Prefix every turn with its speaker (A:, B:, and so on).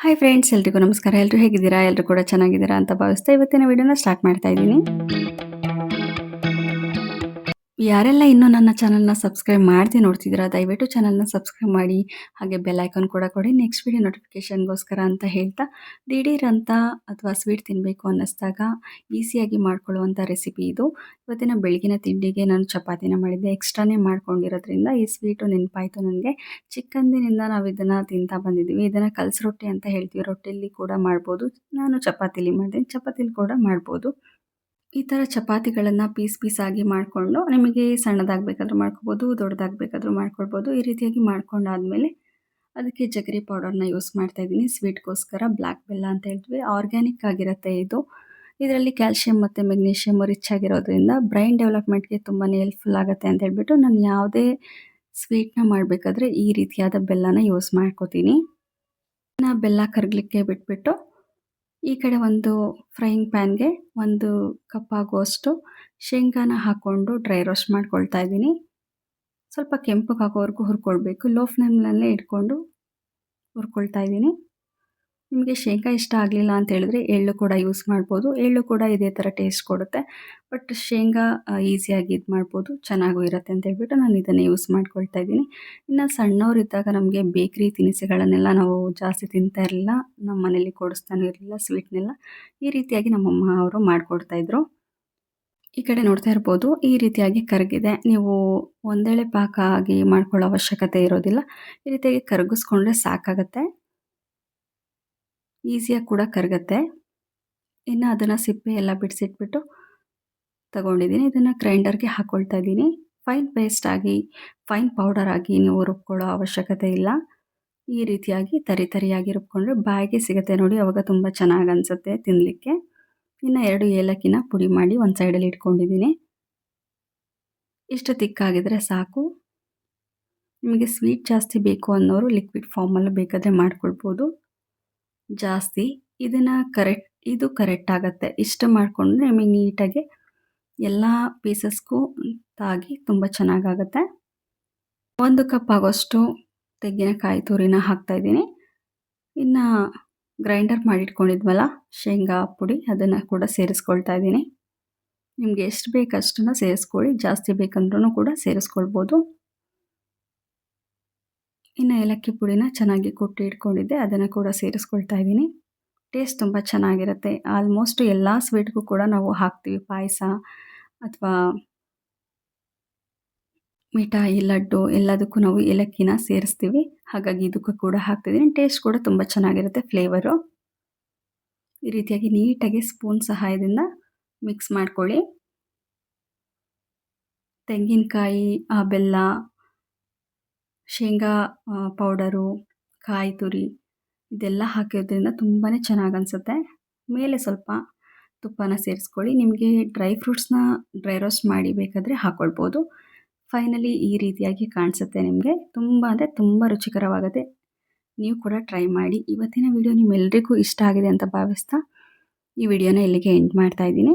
A: Hi friends, ಎಲ್ರಿಗೂ ನಮಸ್ಕಾರ. ಎಲ್ಲರೂ ಹೇಗಿದ್ದೀರಾ? ಎಲ್ಲರೂ ಕೂಡ ಚೆನ್ನಾಗಿದ್ದೀರಾ ಅಂತ ಭಾವಿಸ್ತಾ ಇವತ್ತಿನ ವಿಡಿಯೋನ ಸ್ಟಾರ್ಟ್ ಮಾಡ್ತಾ ಇದ್ದೀನಿ. ಯಾರೆಲ್ಲ ಇನ್ನೂ ನನ್ನ ಚಾನಲ್‌ನ ಸಬ್ಸ್ಕ್ರೈಬ್ ಮಾಡದೆ ನೋಡ್ತಿದ್ದೀರಾ, ದಯವಿಟ್ಟು ಚಾನಲ್‌ನ ಸಬ್ಸ್ಕ್ರೈಬ್ ಮಾಡಿ. ಹಾಗೆ ಬೆಲ್ ಐಕಾನ್ ಕೂಡ ಕೊಡಿ, ನೆಕ್ಸ್ಟ್ ವಿಡಿಯೋ ನೋಟಿಫಿಕೇಷನ್‌ಗೋಸ್ಕರ ಅಂತ ಹೇಳ್ತಾ, ದಿಢೀರ್ ಅಂತ ಅಥವಾ ಸ್ವೀಟ್ ತಿನ್ನಬೇಕು ಅನ್ನಿಸ್ದಾಗ ಈಸಿಯಾಗಿ ಮಾಡ್ಕೊಳ್ಳುವಂಥ ರೆಸಿಪಿ ಇದು. ಇವತ್ತಿನ ಬೆಳಗಿನ ತಿಂಡಿಗೆ ನಾನು ಚಪಾತಿನ ಮಾಡಿದ್ದೆ. ಎಕ್ಸ್ಟ್ರಾನೇ ಮಾಡ್ಕೊಂಡಿರೋದ್ರಿಂದ ಈ ಸ್ವೀಟು ನೆನಪಾಯಿತು ನನಗೆ. ಚಿಕ್ಕಂದಿನಿಂದ ನಾವು ಇದನ್ನು ತಿಂತಾ ಬಂದಿದ್ದೀವಿ. ಇದನ್ನು ಕಲಸಿ ರೊಟ್ಟಿ ಅಂತ ಹೇಳ್ತೀವಿ. ರೊಟ್ಟಿಲಿ ಕೂಡ ಮಾಡ್ಬೋದು. ನಾನು ಚಪಾತಿಲಿ ಮಾಡಿದ್ದೀನಿ. ಚಪಾತಿಲಿ ಕೂಡ ಮಾಡ್ಬೋದು. ಈ ಥರ ಚಪಾತಿಗಳನ್ನು ಪೀಸ್ ಆಗಿ ಮಾಡಿಕೊಂಡು ನಿಮಗೆ ಸಣ್ಣದಾಗಿ ಬೇಕಾದರೂ ಮಾಡ್ಕೊಬೋದು, ದೊಡ್ಡದಾಗಿ ಬೇಕಾದರೂ ಮಾಡ್ಕೊಳ್ಬೋದು. ಈ ರೀತಿಯಾಗಿ ಮಾಡ್ಕೊಂಡಾದ್ಮೇಲೆ ಅದಕ್ಕೆ ಜಗರಿ ಪೌಡರ್ನ ಯೂಸ್ ಮಾಡ್ತಾಯಿದ್ದೀನಿ. ಸ್ವೀಟ್‌ಗೋಸ್ಕರ ಬ್ಲ್ಯಾಕ್ ಬೆಲ್ಲ ಅಂತ ಹೇಳ್ತೀವಿ. ಆರ್ಗ್ಯಾನಿಕ್ ಆಗಿರುತ್ತೆ ಇದು. ಇದರಲ್ಲಿ ಕ್ಯಾಲ್ಶಿಯಂ ಮತ್ತು ಮೆಗ್ನೀಷಿಯಮ್ ರಿಚ್ ಆಗಿರೋದ್ರಿಂದ ಬ್ರೈನ್ ಡೆವಲಪ್‌ಮೆಂಟ್‌ಗೆ ತುಂಬಾ ಹೆಲ್ಪ್‌ಫುಲ್ ಆಗುತ್ತೆ ಅಂತ ಹೇಳ್ಬಿಟ್ಟು ನಾನು ಯಾವುದೇ ಸ್ವೀಟ್‌ನ ಮಾಡಬೇಕಾದ್ರೆ ಈ ರೀತಿಯಾದ ಬೆಲ್ಲನ ಯೂಸ್ ಮಾಡ್ಕೋತೀನಿ. ಬೆಲ್ಲ ಕರಗಲಿಕ್ಕೆ ಬಿಟ್ಬಿಟ್ಟು ಈ ಕಡೆ ಒಂದು ಫ್ರೈಯಿಂಗ್ ಪ್ಯಾನ್ಗೆ 1 ಕಪ್ ಆಗುವಷ್ಟು ಶೇಂಗಾನ ಹಾಕ್ಕೊಂಡು ಡ್ರೈ ರೋಸ್ಟ್ ಮಾಡ್ಕೊಳ್ತಾ ಇದ್ದೀನಿ. ಸ್ವಲ್ಪ ಕೆಂಪಗಾಗೋವರೆಗೂ ಹುರ್ಕೊಳ್ಬೇಕು. ಲೋ ಫ್ಲೇಮ್ನಲ್ಲೇ ಇಟ್ಕೊಂಡು ಹುರ್ಕೊಳ್ತಾ ಇದ್ದೀನಿ. ನಿಮಗೆ ಶೇಂಗಾ ಇಷ್ಟ ಆಗಲಿಲ್ಲ ಅಂತ ಹೇಳಿದ್ರೆ ಎಳ್ಳು ಕೂಡ ಯೂಸ್ ಮಾಡ್ಬೋದು. ಎಳ್ಳು ಕೂಡ ಇದೇ ಥರ ಟೇಸ್ಟ್ ಕೊಡುತ್ತೆ. ಬಟ್ ಶೇಂಗಾ ಈಸಿಯಾಗಿ ಇದು ಮಾಡ್ಬೋದು, ಚೆನ್ನಾಗೂ ಇರುತ್ತೆ ಅಂತ ಹೇಳ್ಬಿಟ್ಟು ನಾನು ಇದನ್ನೇ ಯೂಸ್ ಮಾಡ್ಕೊಳ್ತಾ ಇದ್ದೀನಿ. ಇನ್ನು ಸಣ್ಣವರಿದ್ದಾಗ ನಮಗೆ ಬೇಕ್ರಿ ತಿನಿಸುಗಳನ್ನೆಲ್ಲ ನಾವು ಜಾಸ್ತಿ ತಿಂತಾ ಇರಲಿಲ್ಲ. ನಮ್ಮ ಮನೇಲಿ ಕೊಡಿಸ್ತಾನೂ ಇರಲಿಲ್ಲ ಸ್ವೀಟ್ನೆಲ್ಲ. ಈ ರೀತಿಯಾಗಿ ನಮ್ಮಮ್ಮ ಅವರು ಮಾಡಿಕೊಡ್ತಾಯಿದ್ರು. ಈ ಕಡೆ ನೋಡ್ತಾ ಇರ್ಬೋದು, ಈ ರೀತಿಯಾಗಿ ಕರಗಿದೆ. ನೀವು ಒಂದೇಳೆ ಪಾಕ ಆಗಿ ಮಾಡ್ಕೊಳ್ಳೋ ಅವಶ್ಯಕತೆ ಇರೋದಿಲ್ಲ. ಈ ರೀತಿಯಾಗಿ ಕರಗಿಸ್ಕೊಂಡ್ರೆ ಸಾಕಾಗತ್ತೆ. ಈಸಿಯಾಗಿ ಕೂಡ ಕರಗತ್ತೆ. ಇನ್ನು ಅದನ್ನು ಸಿಪ್ಪೆ ಎಲ್ಲ ಬಿಡಿಸಿಟ್ಬಿಟ್ಟು ತಗೊಂಡಿದ್ದೀನಿ. ಇದನ್ನು ಗ್ರೈಂಡರ್ಗೆ ಹಾಕ್ಕೊಳ್ತಾ ಇದ್ದೀನಿ. ಫೈನ್ ಪೇಸ್ಟ್ ಆಗಿ, ಫೈನ್ ಪೌಡರ್ ಆಗಿ ನೀವು ರುಬ್ಕೊಳ್ಳೋ ಅವಶ್ಯಕತೆ ಇಲ್ಲ. ಈ ರೀತಿಯಾಗಿ ತರಿಯಾಗಿ ರುಬ್ಕೊಂಡ್ರೆ ಬಾಯಿಗೆ ಸಿಗುತ್ತೆ ನೋಡಿ, ಆವಾಗ ತುಂಬ ಚೆನ್ನಾಗಿ ಅನಿಸುತ್ತೆ ತಿನ್ನಲಿಕ್ಕೆ. ಇನ್ನು 2 ಏಲಕ್ಕಿನ ಪುಡಿ ಮಾಡಿ ಒಂದು ಸೈಡಲ್ಲಿ ಇಟ್ಕೊಂಡಿದ್ದೀನಿ. ಇಷ್ಟು ತಿಕ್ಕಾಗಿದ್ರೆ ಸಾಕು. ನಿಮಗೆ ಸ್ವೀಟ್ ಜಾಸ್ತಿ ಬೇಕು ಅನ್ನೋರು ಲಿಕ್ವಿಡ್ ಫಾರ್ಮಲ್ಲೂ ಬೇಕಾದರೆ ಮಾಡ್ಕೊಳ್ಬೋದು. ಜಾಸ್ತಿ ಇದನ್ನು ಕರೆಕ್ಟ್ ಆಗುತ್ತೆ. ಇಷ್ಟು ಮಾಡಿಕೊಂಡ್ರೆ ನಿಮಗೆ ನೀಟಾಗಿ ಎಲ್ಲ ಪೀಸಸ್ಗೂ ತಾಗಿ ತುಂಬ ಚೆನ್ನಾಗಾಗುತ್ತೆ. 1 ಕಪ್ ಆಗೋಷ್ಟು ತೆಂಗಿನಕಾಯಿ ತುರಿನ ಹಾಕ್ತಾಯಿದ್ದೀನಿ. ಇನ್ನು ಗ್ರೈಂಡರ್ ಮಾಡಿಟ್ಕೊಂಡಿದ್ವಲ್ಲ ಶೇಂಗಾ ಪುಡಿ, ಅದನ್ನು ಕೂಡ ಸೇರಿಸ್ಕೊಳ್ತಾ ಇದ್ದೀನಿ. ನಿಮಗೆ ಎಷ್ಟು ಬೇಕು ಅಷ್ಟನ್ನು ಸೇರಿಸ್ಕೊಳ್ಳಿ, ಜಾಸ್ತಿ ಬೇಕಂದ್ರೂ ಕೂಡ ಸೇರಿಸ್ಕೊಳ್ಬೋದು. ಇನ್ನು ಏಲಕ್ಕಿ ಪುಡಿನ ಚೆನ್ನಾಗಿ ಕುಟ್ಟಿ ಇಟ್ಕೊಂಡಿದ್ದೆ, ಅದನ್ನು ಕೂಡ ಸೇರಿಸ್ಕೊಳ್ತಾ ಇದ್ದೀನಿ. ಟೇಸ್ಟ್ ತುಂಬ ಚೆನ್ನಾಗಿರುತ್ತೆ. ಆಲ್ಮೋಸ್ಟ್ ಎಲ್ಲ ಸ್ವೀಟ್ಗೂ ಕೂಡ ನಾವು ಹಾಕ್ತೀವಿ. ಪಾಯಸ ಅಥವಾ ಮಿಠಾಯಿ, ಲಡ್ಡು ಎಲ್ಲದಕ್ಕೂ ನಾವು ಏಲಕ್ಕಿನ ಸೇರಿಸ್ತೀವಿ. ಹಾಗಾಗಿ ಇದಕ್ಕೂ ಕೂಡ ಹಾಕ್ತಿದ್ದೀನಿ. ಟೇಸ್ಟ್ ಕೂಡ ತುಂಬ ಚೆನ್ನಾಗಿರುತ್ತೆ ಫ್ಲೇವರು. ಈ ರೀತಿಯಾಗಿ ನೀಟಾಗಿ ಸ್ಪೂನ್ ಸಹಾಯದಿಂದ ಮಿಕ್ಸ್ ಮಾಡ್ಕೊಳ್ಳಿ. ತೆಂಗಿನಕಾಯಿ, ಬೆಲ್ಲ, ಶೇಂಗಾ ಪೌಡರು, ಕಾಯಿ ತುರಿ ಇದೆಲ್ಲ ಹಾಕಿರೋದ್ರಿಂದ ತುಂಬಾ ಚೆನ್ನಾಗಿ ಅನಿಸುತ್ತೆ. ಮೇಲೆ ಸ್ವಲ್ಪ ತುಪ್ಪನ ಸೇರಿಸ್ಕೊಳ್ಳಿ. ನಿಮಗೆ ಡ್ರೈ ಫ್ರೂಟ್ಸ್ನ ಡ್ರೈ ರೋಸ್ಟ್ ಮಾಡಿ ಬೇಕಾದರೆ ಹಾಕ್ಕೊಳ್ಬೋದು. ಫೈನಲಿ ಈ ರೀತಿಯಾಗಿ ಕಾಣಿಸುತ್ತೆ ನಿಮಗೆ. ತುಂಬ ಅಂದರೆ ತುಂಬ ರುಚಿಕರವಾಗುತ್ತೆ. ನೀವು ಕೂಡ ಟ್ರೈ ಮಾಡಿ. ಇವತ್ತಿನ ವಿಡಿಯೋ ನಿಮ್ಮೆಲ್ಲರಿಗೂ ಇಷ್ಟ ಆಗಿದೆ ಅಂತ ಭಾವಿಸ್ತಾ ಈ ವಿಡಿಯೋನ ಇಲ್ಲಿಗೆ ಎಂಡ್ ಮಾಡ್ತಾ ಇದ್ದೀನಿ.